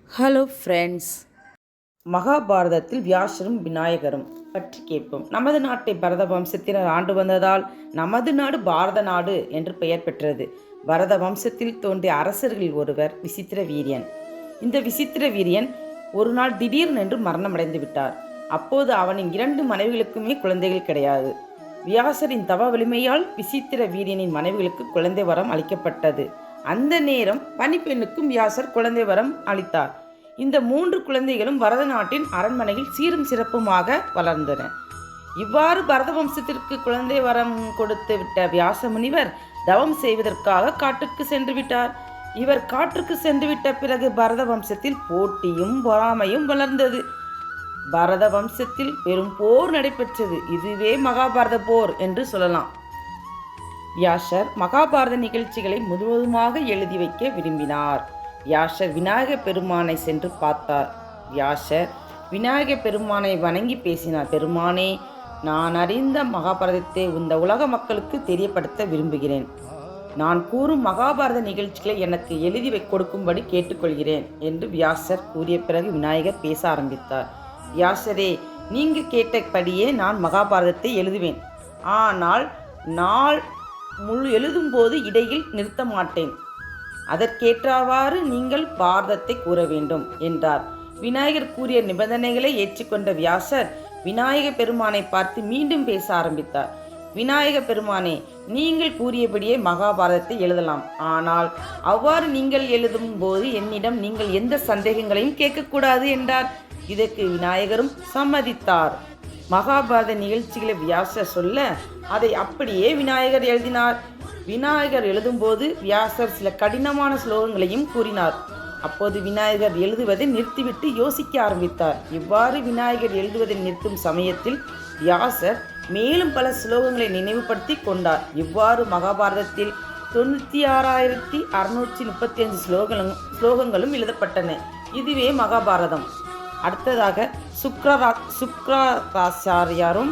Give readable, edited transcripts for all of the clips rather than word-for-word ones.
Hello friends, மகாபாரதத்தில் வியாசரும் விநாயகரும் பற்றி கேட்போம். நமது நாட்டை பரத வம்சத்தினர் ஆண்டு வந்ததால் நமது நாடு பாரத நாடு என்று பெயர் பெற்றது. பரத வம்சத்தில் தோன்றிய அரசர்களில் ஒருவர் விசித்திர வீரியன். இந்த விசித்திர வீரியன் ஒரு நாள் திடீரென்று மரணமடைந்து விட்டார். அப்போது அவனின் 2 மனைவிகளுக்குமே குழந்தைகள் கிடையாது. வியாசரின் தவ வலிமையால் விசித்திர வீரியனின் மனைவிகளுக்கு குழந்தை வரம் அளிக்கப்பட்டது. அந்த நேரம் பணிப்பெண்ணுக்கும் வியாசர் குழந்தை வரம் அளித்தார். இந்த 3 குழந்தைகளும் பரத நாட்டின் அரண்மனையில் சீரும் சிறப்புமாக வளர்ந்தன. இவ்வாறு பரத வம்சத்திற்கு குழந்தை வரம் கொடுத்து விட்ட வியாச முனிவர் தவம் செய்வதற்காக காட்டுக்கு சென்று விட்டார். இவர் காட்டுக்கு சென்று விட்ட பிறகு பரத வம்சத்தில் போட்டியும் பொறாமையும் வளர்ந்தது. பரத வம்சத்தில் பெரும் போர் நடைபெற்றது. இதுவே மகாபாரத போர் என்று சொல்லலாம். வியாசர் மகாபாரத நிகழ்ச்சிகளை முழுவதுமாக எழுதி வைக்க விரும்பினார். வியாசர் விநாயக பெருமானை சென்று பார்த்தார். வியாசர் விநாயக பெருமானை வணங்கி பேசினார். பெருமானே, நான் அறிந்த மகாபாரதத்தை இந்த உலக மக்களுக்கு தெரியப்படுத்த விரும்புகிறேன். நான் கூறும் மகாபாரத நிகழ்ச்சிகளை எனக்கு எழுதி கொடுக்கும்படி கேட்டுக்கொள்கிறேன் என்று வியாசர் கூறிய பிறகு விநாயகர் பேச ஆரம்பித்தார். வியாசரே, நீங்கள் கேட்டபடியே நான் மகாபாரதத்தை எழுதுவேன். ஆனால் நாள் முழு எழுதும்போது இடையில் நிறுத்த மாட்டேன். அதற்கேற்றவாறு நீங்கள் பாரதத்தை கூற வேண்டும் என்றார். விநாயகர் கூறிய நிபந்தனைகளை ஏற்றுக்கொண்ட வியாசர் விநாயக பெருமானை பார்த்து மீண்டும் பேச ஆரம்பித்தார். விநாயக பெருமானே, நீங்கள் கூறியபடியே மகாபாரதத்தை எழுதலாம். ஆனால் அவ்வாறு நீங்கள் எழுதும் போது என்னிடம் நீங்கள் எந்த சந்தேகங்களையும் கேட்கக்கூடாது என்றார். இதற்கு விநாயகரும் சம்மதித்தார். மகாபாரத நிகழ்ச்சிகளை வியாசர் சொல்ல அதை அப்படியே விநாயகர் எழுதினார். விநாயகர் எழுதும்போது வியாசர் சில கடினமான ஸ்லோகங்களையும் கூறினார். அப்போது விநாயகர் எழுதுவதை நிறுத்திவிட்டு யோசிக்க ஆரம்பித்தார். இவ்வாறு விநாயகர் எழுதுவதை நிறுத்தும் சமயத்தில் வியாசர் மேலும் பல ஸ்லோகங்களை நினைவுபடுத்தி கொண்டார். இவ்வாறு மகாபாரதத்தில் 96,635 ஸ்லோகங்களும் எழுதப்பட்டன. இதுவே மகாபாரதம். அடுத்ததாக சுக்ராச்சாரியாரும்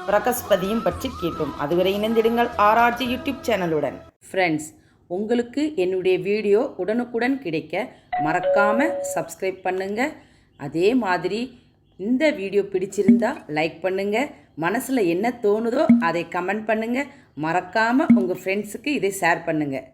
பிரகஸ்பதியும் பற்றி கேட்போம். அதுவரை இணைந்திடுங்கள் RRG யூடியூப் சேனலுடன். ஃப்ரெண்ட்ஸ், உங்களுக்கு என்னுடைய வீடியோ உடனுக்குடன் கிடைக்க மறக்காமல் சப்ஸ்கிரைப் பண்ணுங்கள். அதே மாதிரி இந்த வீடியோ பிடிச்சிருந்தா லைக் பண்ணுங்கள். மனசில் என்ன தோணுதோ அதை கமெண்ட் பண்ணுங்கள். மறக்காமல் உங்கள் ஃப்ரெண்ட்ஸுக்கு இதை ஷேர் பண்ணுங்கள்.